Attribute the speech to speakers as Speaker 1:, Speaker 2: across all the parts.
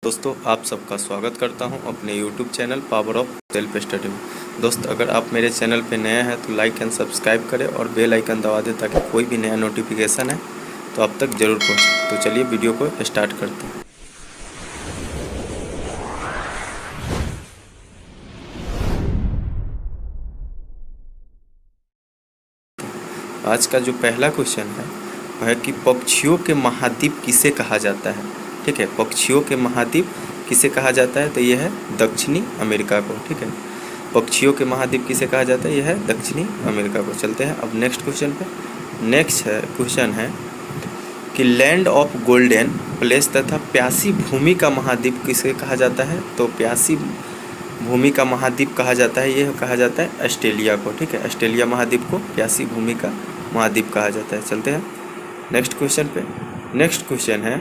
Speaker 1: दोस्तों आप सबका स्वागत करता हूं अपने YouTube channel power of self study में। दोस्त अगर आप मेरे चैनल पे नए हैं तो लाइक एंड सब्सक्राइब करें और बेल आइकन दबा दें ताकि कोई भी नया नोटिफिकेशन है तो आप तक ज़रूर पहुंचे। तो चलिए वीडियो को स्टार्ट करते हैं। आज का जो पहला क्वेश्चन है वह है कि पक्षियों के महाद्वीप किसे कहा जाता है। ठीक है, पक्षियों के महाद्वीप किसे कहा जाता है तो यह है दक्षिणी अमेरिका को। ठीक है, पक्षियों के महाद्वीप किसे कहा जाता है, यह है दक्षिणी अमेरिका को। चलते हैं अब नेक्स्ट क्वेश्चन पे। नेक्स्ट क्वेश्चन है कि लैंड ऑफ गोल्डन प्लेस तथा प्यासी भूमि का महाद्वीप किसे कहा जाता है। तो प्यासी भूमि का महाद्वीप कहा जाता है, यह कहा जाता है ऑस्ट्रेलिया को। ठीक है, ऑस्ट्रेलिया महाद्वीप को प्यासी भूमि का महाद्वीप कहा जाता है। चलते हैं नेक्स्ट क्वेश्चन पे। नेक्स्ट क्वेश्चन है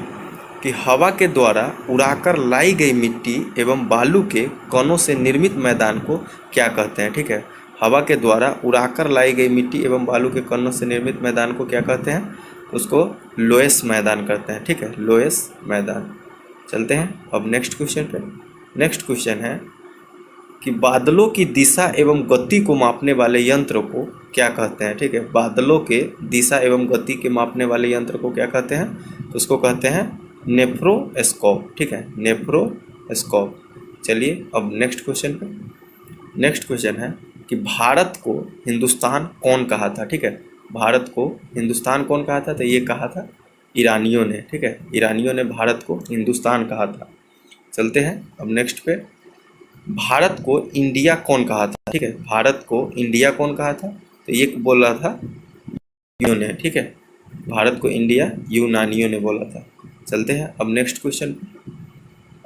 Speaker 1: कि हवा के द्वारा उड़ाकर लाई गई मिट्टी एवं बालू के कणों से निर्मित मैदान को क्या कहते हैं। ठीक है, हवा के द्वारा उड़ाकर लाई गई मिट्टी एवं बालू के कणों से निर्मित मैदान को क्या कहते हैं, उसको लोएस मैदान कहते हैं। ठीक है, लोएस मैदान। चलते हैं अब नेक्स्ट क्वेश्चन पे। नेक्स्ट क्वेश्चन है कि बादलों की दिशा एवं गति को मापने वाले यंत्र को क्या कहते हैं। ठीक है, बादलों के दिशा एवं गति के मापने वाले यंत्र को क्या कहते हैं, तो उसको कहते हैं नेफ्रोस्कोप। ठीक है, नेफ्रोस्कोप। चलिए अब नेक्स्ट क्वेश्चन पे। नेक्स्ट क्वेश्चन है कि भारत को हिंदुस्तान कौन कहा था। ठीक है, भारत को हिंदुस्तान कौन कहा था, तो ये कहा था ईरानियों ने। ठीक है, ईरानियों ने भारत को हिंदुस्तान कहा था। चलते हैं अब नेक्स्ट पे। भारत को इंडिया कौन कहा था। ठीक है, भारत को इंडिया कौन कहा था, तो ये बोला था यूनानियों ने। ठीक है, भारत को इंडिया यूनानियों ने बोला था। चलते हैं अब नेक्स्ट क्वेश्चन।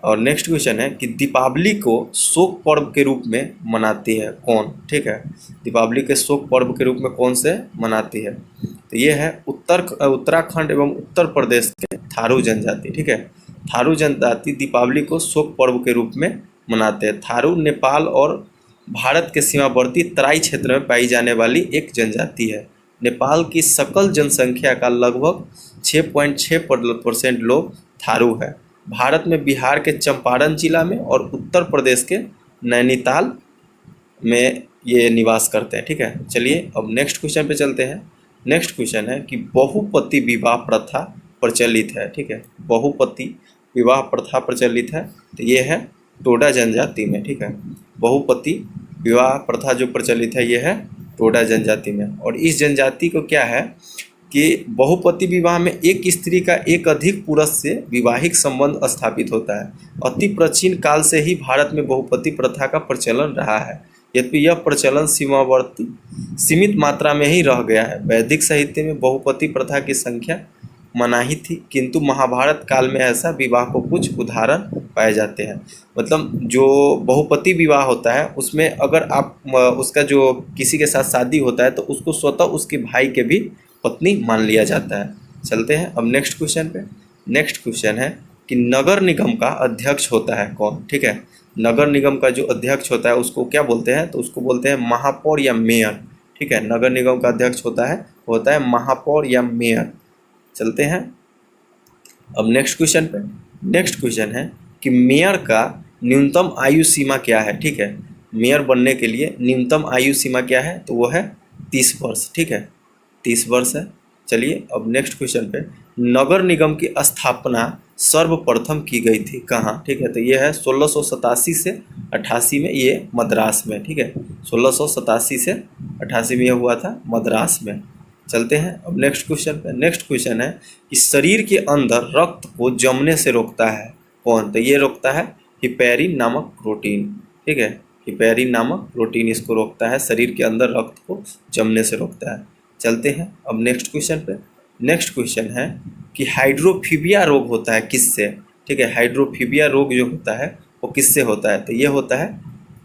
Speaker 1: और नेक्स्ट क्वेश्चन है कि दीपावली को शोक पर्व के रूप में मनाती है कौन। ठीक है, दीपावली के शोक पर्व के रूप में कौन से मनाती है, तो ये है उत्तराखंड एवं उत्तर प्रदेश के थारू जनजाति। ठीक है, थारू जनजाति दीपावली को शोक पर्व के रूप में मनाते हैं। थारू नेपाल और भारत के सीमावर्ती तराई क्षेत्र में पाई जाने वाली एक जनजाति है। नेपाल की सकल जनसंख्या का लगभग 6.6% लोग थारू है। भारत में बिहार के चंपारण जिला में और उत्तर प्रदेश के नैनीताल में ये निवास करते हैं। ठीक है, चलिए अब नेक्स्ट क्वेश्चन पे चलते हैं। नेक्स्ट क्वेश्चन है कि बहुपति विवाह प्रथा प्रचलित है। ठीक है, बहुपति विवाह प्रथा प्रचलित है, तो ये है टोडा जनजाति में। ठीक है, बहुपति विवाह प्रथा जो प्रचलित है ये है टोडा जनजाति में। और इस जनजाति को क्या है कि बहुपति विवाह में एक स्त्री का एक अधिक पुरुष से वैवाहिक संबंध स्थापित होता है। अति प्राचीन काल से ही भारत में बहुपति प्रथा का प्रचलन रहा है, यद्यपि यह प्रचलन सीमित मात्रा में ही रह गया है। वैदिक साहित्य में बहुपति प्रथा की संख्या मनाही थी, किंतु महाभारत काल में ऐसा विवाह को कुछ उदाहरण पाए जाते हैं। मतलब जो बहुपति विवाह होता है उसमें अगर आप उसका जो किसी के साथ शादी होता है तो उसको स्वतः उसके भाई के भी पत्नी मान लिया जाता है। चलते हैं अब नेक्स्ट क्वेश्चन पे। नेक्स्ट क्वेश्चन है कि नगर निगम का अध्यक्ष होता है कौन। ठीक है, नगर निगम का जो अध्यक्ष होता है उसको क्या बोलते हैं, तो उसको बोलते हैं महापौर या मेयर। ठीक है, नगर निगम का अध्यक्ष होता है महापौर या मेयर। चलते हैं अब नेक्स्ट क्वेश्चन पे। नेक्स्ट क्वेश्चन है कि मेयर का न्यूनतम आयु सीमा क्या है। ठीक है, मेयर बनने के लिए न्यूनतम आयु सीमा क्या है, तो वो है 30 वर्ष। ठीक है, 30 वर्ष है। चलिए अब नेक्स्ट क्वेश्चन पे। नगर निगम की स्थापना सर्वप्रथम की गई थी कहाँ। ठीक है, तो ये है 1687 से 88 में, ये मद्रास में। ठीक है, 1687 से 88 में यह हुआ था मद्रास में। चलते हैं अब नेक्स्ट क्वेश्चन पे। नेक्स्ट क्वेश्चन है कि शरीर के अंदर रक्त को जमने से रोकता है कौन, तो ये रोकता है हिपैरिन नामक प्रोटीन। ठीक है, हिपैरिन नामक प्रोटीन इसको रोकता है, शरीर के अंदर रक्त को जमने से रोकता है। चलते हैं अब नेक्स्ट क्वेश्चन पे। नेक्स्ट क्वेश्चन है कि हाइड्रोफीबिया रोग होता है किससे। ठीक है, हाइड्रोफीबिया रोग जो होता है वो किससे होता है, तो ये होता है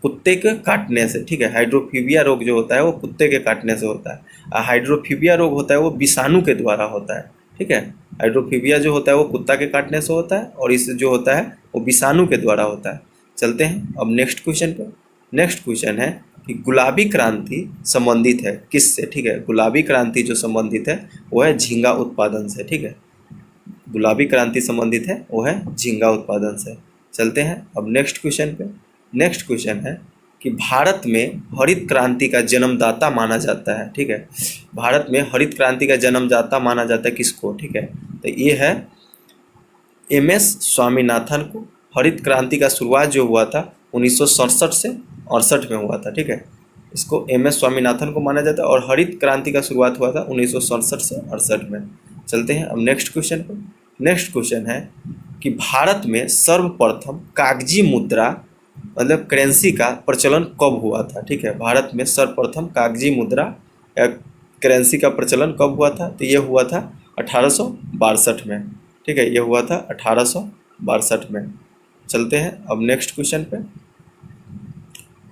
Speaker 1: कुत्ते के काटने से। ठीक है, हाइड्रोफीबिया रोग जो होता है वो कुत्ते के काटने से होता है। हाइड्रोफीबिया रोग होता है वो विषाणु के द्वारा होता है। ठीक है, हाइड्रोफीबिया जो होता है वो कुत्ता के काटने से होता है और इस जो होता है वो विषाणु के द्वारा होता है। चलते हैं अब नेक्स्ट क्वेश्चन पे। नेक्स्ट क्वेश्चन है कि गुलाबी क्रांति संबंधित है किससे। ठीक है, गुलाबी क्रांति जो संबंधित है वो है झींगा उत्पादन से। ठीक है, गुलाबी क्रांति संबंधित है वो है झींगा उत्पादन से। चलते हैं अब नेक्स्ट क्वेश्चन पे। नेक्स्ट क्वेश्चन है कि भारत में हरित क्रांति का जन्मदाता माना जाता है, ठीक है। भारत में हरित क्रांति का जन्मदाता माना जाता है किसको, ठीक है। तो ये है एम.एस. स्वामीनाथन को। हरित क्रांति का शुरुआत जो हुआ था 1967 से 68 में हुआ था, ठीक है। इसको एम.एस. स्वामीनाथन को माना जाता है और हरित क्रांति का शुरुआत हुआ था 1967 से 68 में। चलते हैं अब नेक्स्ट क्वेश्चन पर। नेक्स्ट क्वेश्चन है कि भारत में सर्वप्रथम कागजी मुद्रा मतलब करेंसी का प्रचलन कब हुआ था, ठीक है। भारत में सर्वप्रथम कागजी मुद्रा या करेंसी का प्रचलन कब हुआ था, तो ये हुआ था 1862 में, ठीक है। ये हुआ था 1862 में। चलते हैं अब नेक्स्ट क्वेश्चन पे।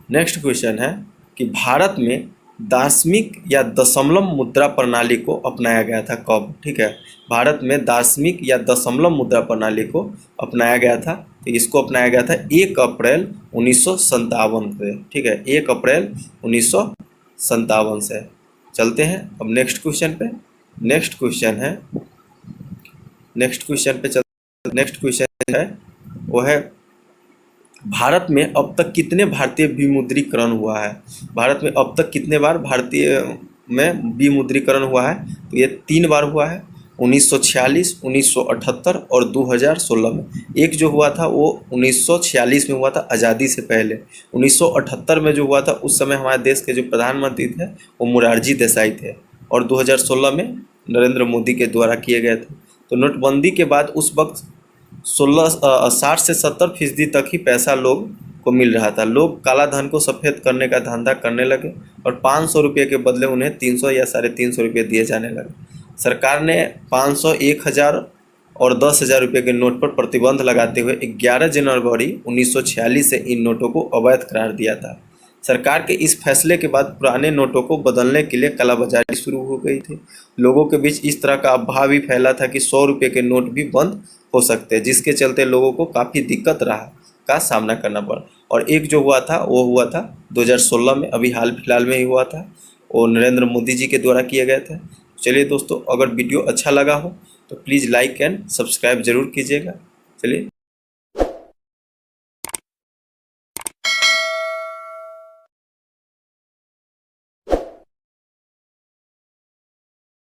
Speaker 1: नेक्स्ट क्वेश्चन है कि भारत में दार्शनिक या दशमलव मुद्रा प्रणाली को अपनाया गया था कब, ठीक है। भारत में दार्शनिक या दशमलव मुद्रा प्रणाली को अपनाया गया था, तो इसको अपनाया गया था 1 अप्रैल 1957 से, ठीक है। 1 अप्रैल 1957 से। चलते हैं अब नेक्स्ट क्वेश्चन पे। नेक्स्ट क्वेश्चन है नेक्स्ट क्वेश्चन है वो है भारत में अब तक कितने भारतीय विमुद्रीकरण हुआ है। भारत में अब तक कितने बार भारतीय में विमुद्रीकरण हुआ है, तो ये 3 बार हुआ है, 1946, 1978 और 2016 में। एक जो हुआ था वो 1946 में हुआ था आज़ादी से पहले। 1978 में जो हुआ था उस समय हमारे देश के जो प्रधानमंत्री थे वो मोरारजी देसाई थे और 2016 में नरेंद्र मोदी के द्वारा किए गए थे। तो नोटबंदी के बाद उस वक्त 60 से 70% तक ही पैसा लोग को मिल रहा था। लोग काला धन को सफ़ेद करने का धंधा करने लगे और 500 रुपये के बदले उन्हें 300 या 350 रुपये दिए जाने लगे। सरकार ने 500, 1000 और 10,000 रुपये के नोट पर प्रतिबंध लगाते हुए 11 जनवरी 1946 से इन नोटों को अवैध करार दिया था। सरकार के इस फैसले के बाद पुराने नोटों को बदलने के लिए कालाबाजारी शुरू हो गई थी। लोगों के बीच इस तरह का अफवाह भी फैला था कि 100 रुपये के नोट भी बंद हो सकते हैं, जिसके चलते लोगों को काफ़ी दिक्कत का सामना करना पड़ा। और एक जो हुआ था वो हुआ था 2016 में, अभी हाल फिलहाल में ही हुआ था, वो नरेंद्र मोदी जी के द्वारा किए गए थे। चलिए दोस्तों, अगर वीडियो अच्छा लगा हो तो प्लीज़ लाइक एंड सब्सक्राइब ज़रूर कीजिएगा। चलिए।